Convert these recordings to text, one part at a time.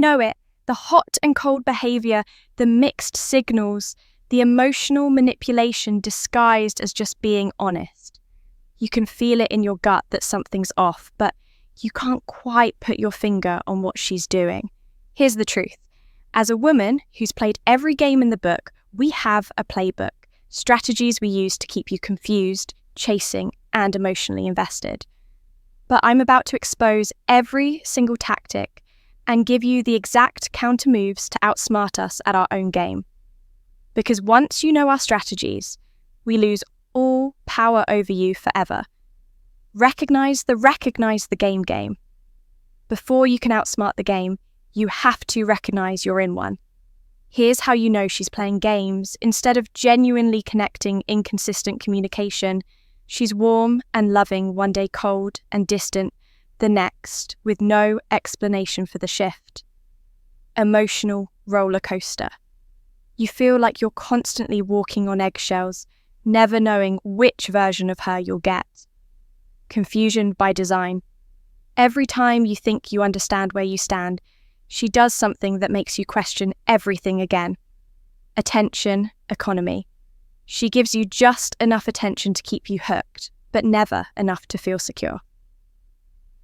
know it. The hot and cold behavior, the mixed signals, the emotional manipulation disguised as just being honest. You can feel it in your gut that something's off, but you can't quite put your finger on what she's doing. Here's the truth. As a woman who's played every game in the book, we have a playbook, strategies we use to keep you confused, chasing, and emotionally invested. But I'm about to expose every single tactic and give you the exact counter moves to outsmart us at our own game. Because once you know our strategies, we lose all power over you forever. Recognize the game. Before you can outsmart the game, you have to recognize you're in one. Here's how you know she's playing games. Instead of genuinely connecting inconsistent communication, she's warm and loving one day, cold and distant the next, with no explanation for the shift. Emotional roller coaster. You feel like you're constantly walking on eggshells, never knowing which version of her you'll get. Confusion by design. Every time you think you understand where you stand, she does something that makes you question everything again. Attention economy. She gives you just enough attention to keep you hooked, but never enough to feel secure.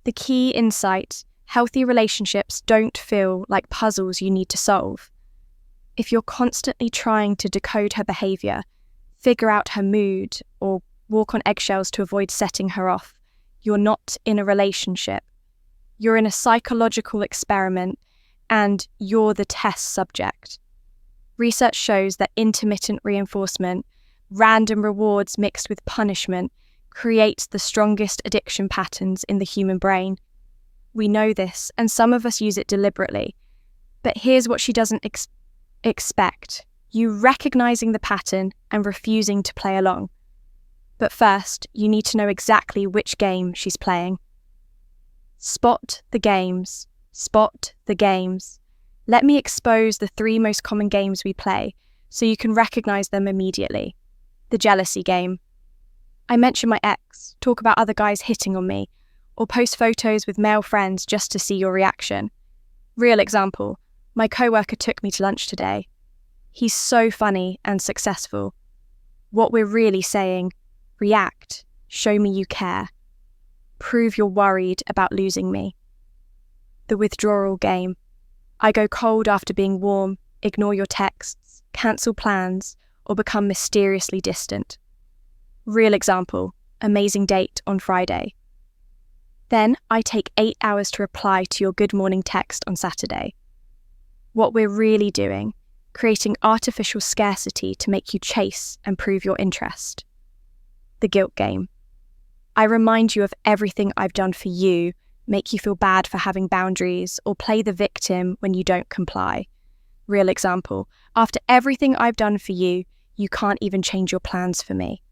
The key insight: healthy relationships don't feel like puzzles you need to solve. If you're constantly trying to decode her behavior, figure out her mood, or walk on eggshells to avoid setting her off, you're not in a relationship. You're in a psychological experiment, and you're the test subject. Research shows that intermittent reinforcement, random rewards mixed with punishment, creates the strongest addiction patterns in the human brain. We know this, and some of us use it deliberately. But here's what she doesn't expect: you recognizing the pattern and refusing to play along. But first, you need to know exactly which game she's playing. Spot the games. Spot the games. Let me expose the 3 most common games we play so you can recognize them immediately. The jealousy game. I mention my ex, talk about other guys hitting on me, or post photos with male friends just to see your reaction. Real example, my coworker took me to lunch today. He's so funny and successful. What we're really saying: react, show me you care. Prove you're worried about losing me. The withdrawal game. I go cold after being warm, ignore your texts, cancel plans, or become mysteriously distant. Real example, amazing date on Friday. Then I take 8 hours to reply to your good morning text on Saturday. What we're really doing: creating artificial scarcity to make you chase and prove your interest. The guilt game. I remind you of everything I've done for you, make you feel bad for having boundaries, or play the victim when you don't comply. Real example, after everything I've done for you, you can't even change your plans for me.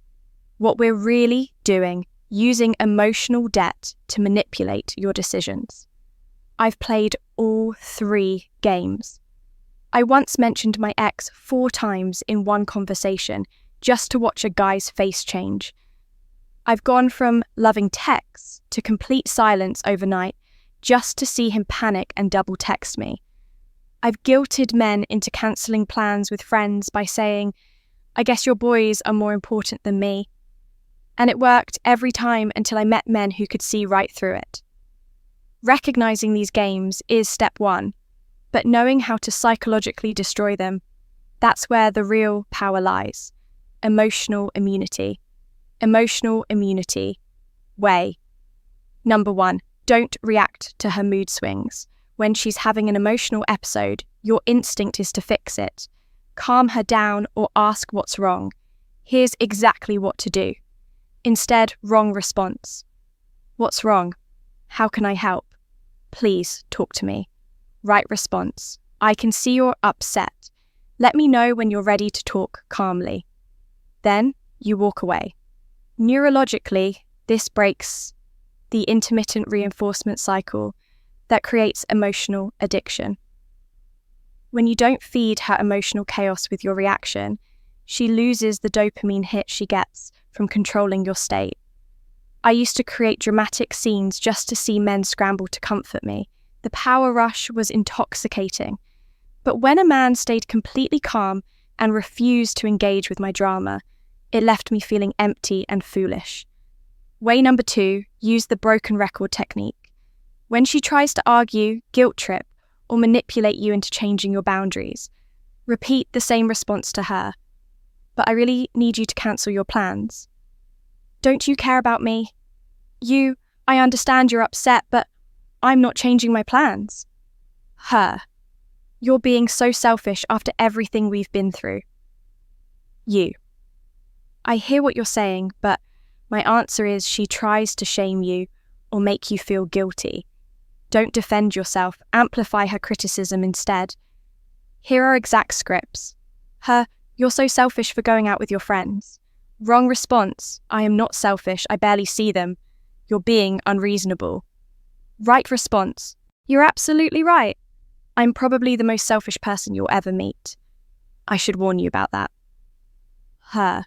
What we're really doing: using emotional debt to manipulate your decisions. I've played all 3 games. I once mentioned my ex 4 times in one conversation just to watch a guy's face change. I've gone from loving texts to complete silence overnight just to see him panic and double text me. I've guilted men into cancelling plans with friends by saying, "I guess your boys are more important than me." And it worked every time until I met men who could see right through it. Recognizing these games is step 1, but knowing how to psychologically destroy them, that's where the real power lies. Emotional immunity. Emotional immunity. Way. Number 1, don't react to her mood swings. When she's having an emotional episode, your instinct is to fix it. Calm her down or ask what's wrong. Here's exactly what to do. Instead, wrong response. What's wrong? How can I help? Please talk to me. Right response. I can see you're upset. Let me know when you're ready to talk calmly. Then you walk away. Neurologically, this breaks the intermittent reinforcement cycle that creates emotional addiction. When you don't feed her emotional chaos with your reaction, she loses the dopamine hit she gets from controlling your state. I used to create dramatic scenes just to see men scramble to comfort me. The power rush was intoxicating. But when a man stayed completely calm and refused to engage with my drama, it left me feeling empty and foolish. Way number 2, use the broken record technique. When she tries to argue, guilt trip, or manipulate you into changing your boundaries, repeat the same response to her. But I really need you to cancel your plans. Don't you care about me? I understand you're upset, but I'm not changing my plans. Her. You're being so selfish after everything we've been through. You. I hear what you're saying, but my answer is she tries to shame you or make you feel guilty. Don't defend yourself, amplify her criticism instead. Here are exact scripts. Her, you're so selfish for going out with your friends. Wrong response, I am not selfish, I barely see them. You're being unreasonable. Right response, you're absolutely right. I'm probably the most selfish person you'll ever meet. I should warn you about that. Her,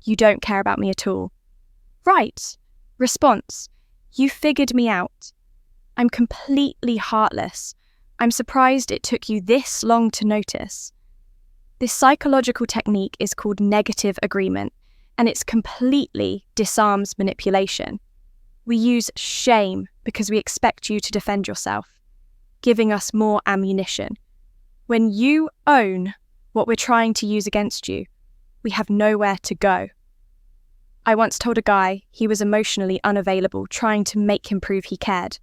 you don't care about me at all. Right. Response, you figured me out. I'm completely heartless. I'm surprised it took you this long to notice. This psychological technique is called negative agreement, and it completely disarms manipulation. We use shame because we expect you to defend yourself, giving us more ammunition. When you own what we're trying to use against you, we have nowhere to go. I once told a guy he was emotionally unavailable, trying to make him prove he cared.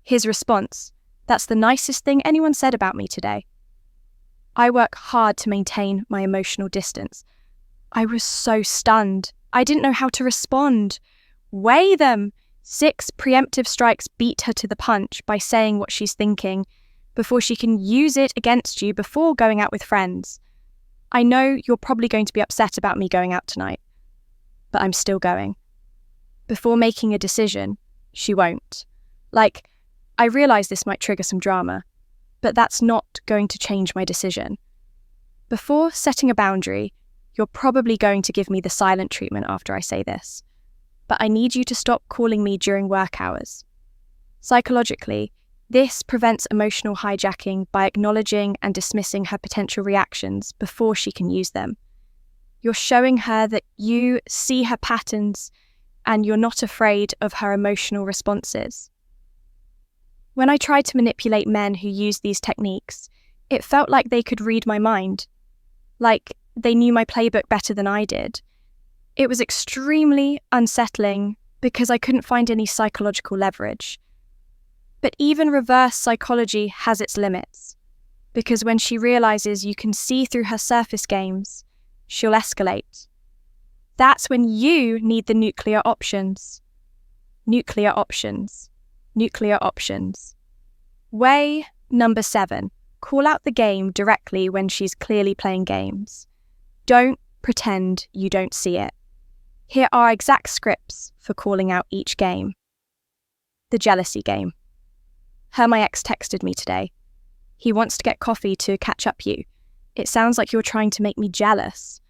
His response, that's the nicest thing anyone said about me today. I work hard to maintain my emotional distance. I was so stunned. I didn't know how to respond. Weigh them! 6 preemptive strikes beat her to the punch by saying what she's thinking before she can use it against you before going out with friends. I know you're probably going to be upset about me going out tonight, but I'm still going. Before making a decision, she won't. I realise this might trigger some drama, but that's not going to change my decision. Before setting a boundary, you're probably going to give me the silent treatment after I say this, but I need you to stop calling me during work hours. Psychologically, this prevents emotional hijacking by acknowledging and dismissing her potential reactions before she can use them. You're showing her that you see her patterns and you're not afraid of her emotional responses. When I tried to manipulate men who used these techniques, it felt like they could read my mind, like they knew my playbook better than I did. It was extremely unsettling because I couldn't find any psychological leverage. But even reverse psychology has its limits, because when she realizes you can see through her surface games, she'll escalate. That's when you need the nuclear options. Nuclear options. Nuclear options. Way number 7. Call out the game directly when she's clearly playing games. Don't pretend you don't see it. Here are exact scripts for calling out each game. The jealousy game. My ex texted me today. He wants to get coffee to catch up you. It sounds like you're trying to make me jealous.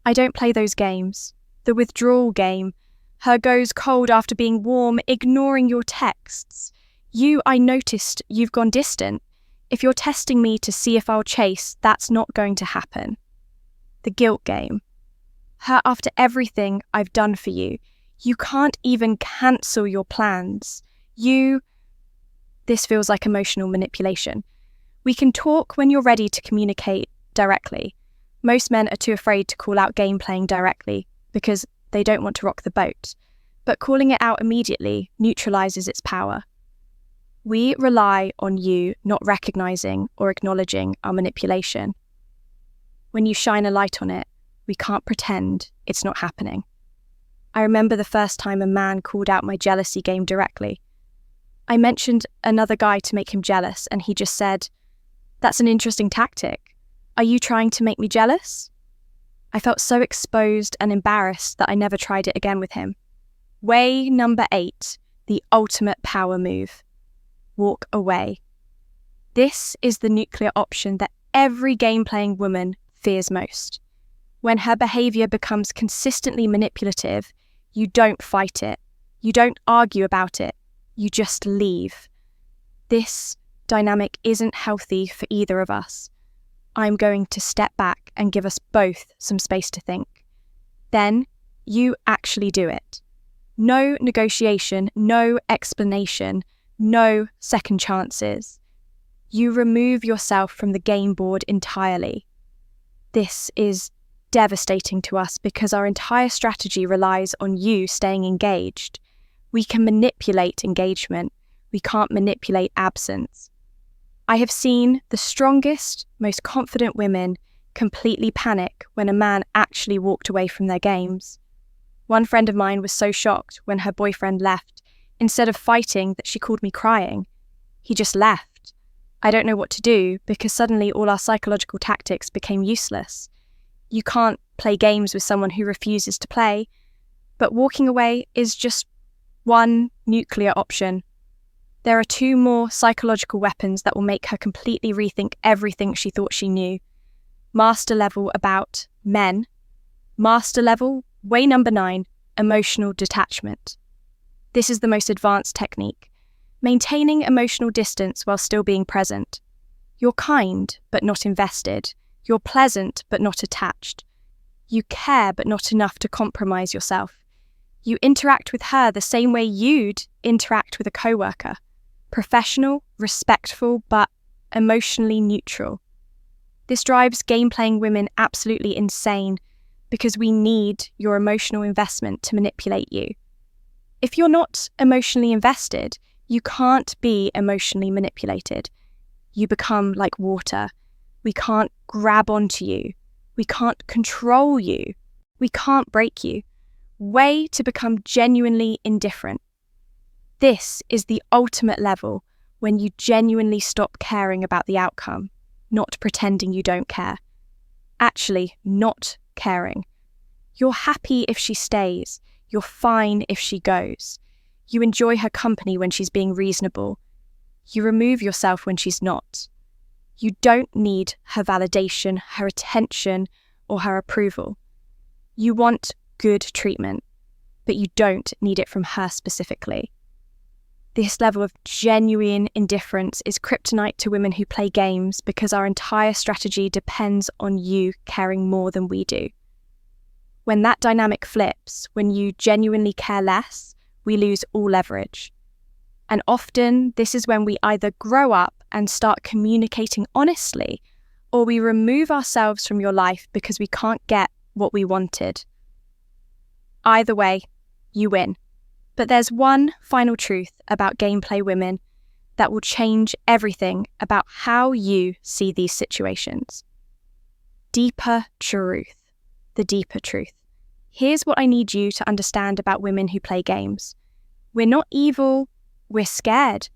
I don't play those games. The withdrawal game. Her goes cold after being warm, ignoring your texts. I noticed you've gone distant. If you're testing me to see if I'll chase, that's not going to happen. The guilt game. After everything I've done for you, you can't even cancel your plans. This feels like emotional manipulation. We can talk when you're ready to communicate directly. Most men are too afraid to call out game playing directly because they don't want to rock the boat. But calling it out immediately neutralizes its power. We rely on you not recognizing or acknowledging our manipulation. When you shine a light on it, we can't pretend it's not happening. I remember the first time a man called out my jealousy game directly. I mentioned another guy to make him jealous, and he just said, "That's an interesting tactic. Are you trying to make me jealous?" I felt so exposed and embarrassed that I never tried it again with him. Way number 8, the ultimate power move. Walk away. This is the nuclear option that every game-playing woman fears most. When her behavior becomes consistently manipulative, you don't fight it. You don't argue about it. You just leave. This dynamic isn't healthy for either of us. I'm going to step back and give us both some space to think. Then you actually do it. No negotiation, no explanation, no second chances. You remove yourself from the game board entirely. This is devastating to us because our entire strategy relies on you staying engaged. We can manipulate engagement. We can't manipulate absence. I have seen the strongest, most confident women completely panic when a man actually walked away from their games. One friend of mine was so shocked when her boyfriend left. Instead of fighting that she called me crying, he just left. I don't know what to do because suddenly all our psychological tactics became useless. You can't play games with someone who refuses to play, but walking away is just one nuclear option. There are 2 more psychological weapons that will make her completely rethink everything she thought she knew. Master level about men. Master level, way number 9, emotional detachment. This is the most advanced technique. Maintaining emotional distance while still being present. You're kind, but not invested. You're pleasant, but not attached. You care, but not enough to compromise yourself. You interact with her the same way you'd interact with a coworker. Professional, respectful, but emotionally neutral. This drives game-playing women absolutely insane because we need your emotional investment to manipulate you. If you're not emotionally invested, you can't be emotionally manipulated. You become like water. We can't grab onto you. We can't control you. We can't break you. Way to become genuinely indifferent. This is the ultimate level when you genuinely stop caring about the outcome, not pretending you don't care. Actually, not caring. You're happy if she stays. You're fine if she goes. You enjoy her company when she's being reasonable. You remove yourself when she's not. You don't need her validation, her attention, or her approval. You want good treatment, but you don't need it from her specifically. This level of genuine indifference is kryptonite to women who play games because our entire strategy depends on you caring more than we do. When that dynamic flips, when you genuinely care less, we lose all leverage. And often, this is when we either grow up and start communicating honestly, or we remove ourselves from your life because we can't get what we wanted. Either way, you win. But there's one final truth about gameplay women that will change everything about how you see these situations. Deeper truth. The deeper truth. Here's what I need you to understand about women who play games. We're not evil, we're scared.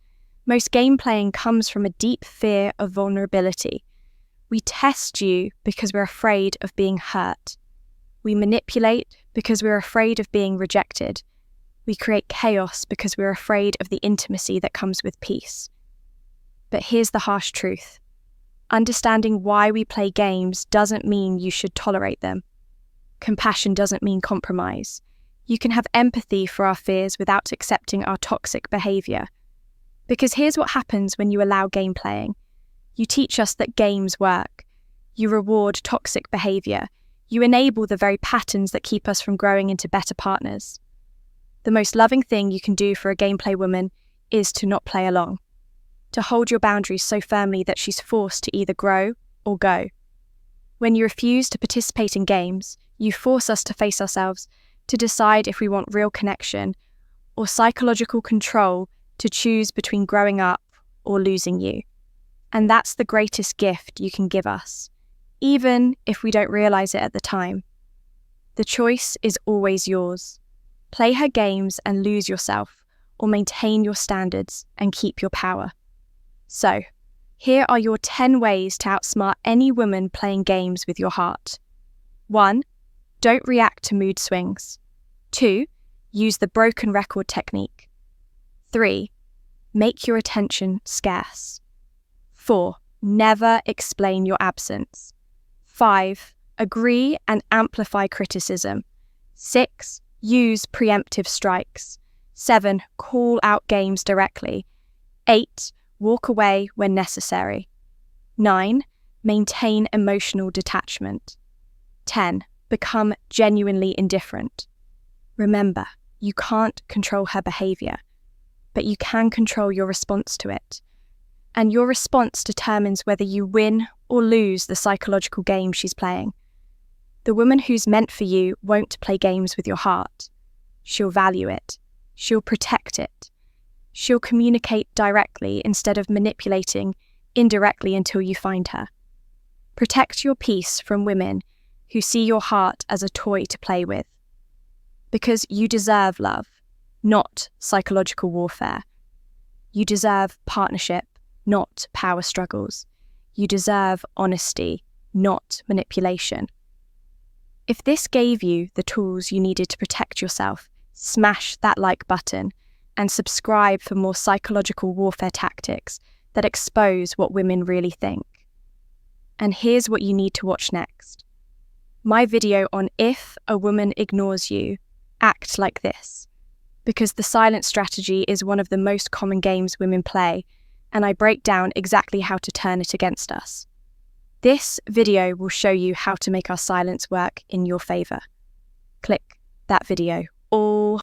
Most game playing comes from a deep fear of vulnerability. We test you because we're afraid of being hurt. We manipulate because we're afraid of being rejected. We create chaos because we're afraid of the intimacy that comes with peace. But here's the harsh truth. Understanding why we play games doesn't mean you should tolerate them. Compassion doesn't mean compromise. You can have empathy for our fears without accepting our toxic behavior. Because here's what happens when you allow game playing. You teach us that games work. You reward toxic behavior. You enable the very patterns that keep us from growing into better partners. The most loving thing you can do for a gameplay woman is to not play along. To hold your boundaries so firmly that she's forced to either grow or go. When you refuse to participate in games, you force us to face ourselves, to decide if we want real connection or psychological control, to choose between growing up or losing you. And that's the greatest gift you can give us, even if we don't realize it at the time. The choice is always yours. Play her games and lose yourself, or maintain your standards and keep your power. So, here are your 10 ways to outsmart any woman playing games with your heart. 1. Don't react to mood swings. 2. Use the broken record technique. 3. Make your attention scarce. 4. Never explain your absence. 5. Agree and amplify criticism. 6. Use preemptive strikes. 7. Call out games directly. 8. Walk away when necessary. 9. Maintain emotional detachment. 10. Become genuinely indifferent. Remember, you can't control her behavior, but you can control your response to it. And your response determines whether you win or lose the psychological game she's playing. The woman who's meant for you won't play games with your heart. She'll value it. She'll protect it. She'll communicate directly instead of manipulating indirectly until you find her. Protect your peace from women who see your heart as a toy to play with. Because you deserve love, not psychological warfare. You deserve partnership, not power struggles. You deserve honesty, not manipulation. If this gave you the tools you needed to protect yourself, smash that like button and subscribe for more psychological warfare tactics that expose what women really think. And here's what you need to watch next. My video on if a woman ignores you, act like this. Because the silence strategy is one of the most common games women play, and I break down exactly how to turn it against us. This video will show you how to make our silence work in your favor. Click that video. All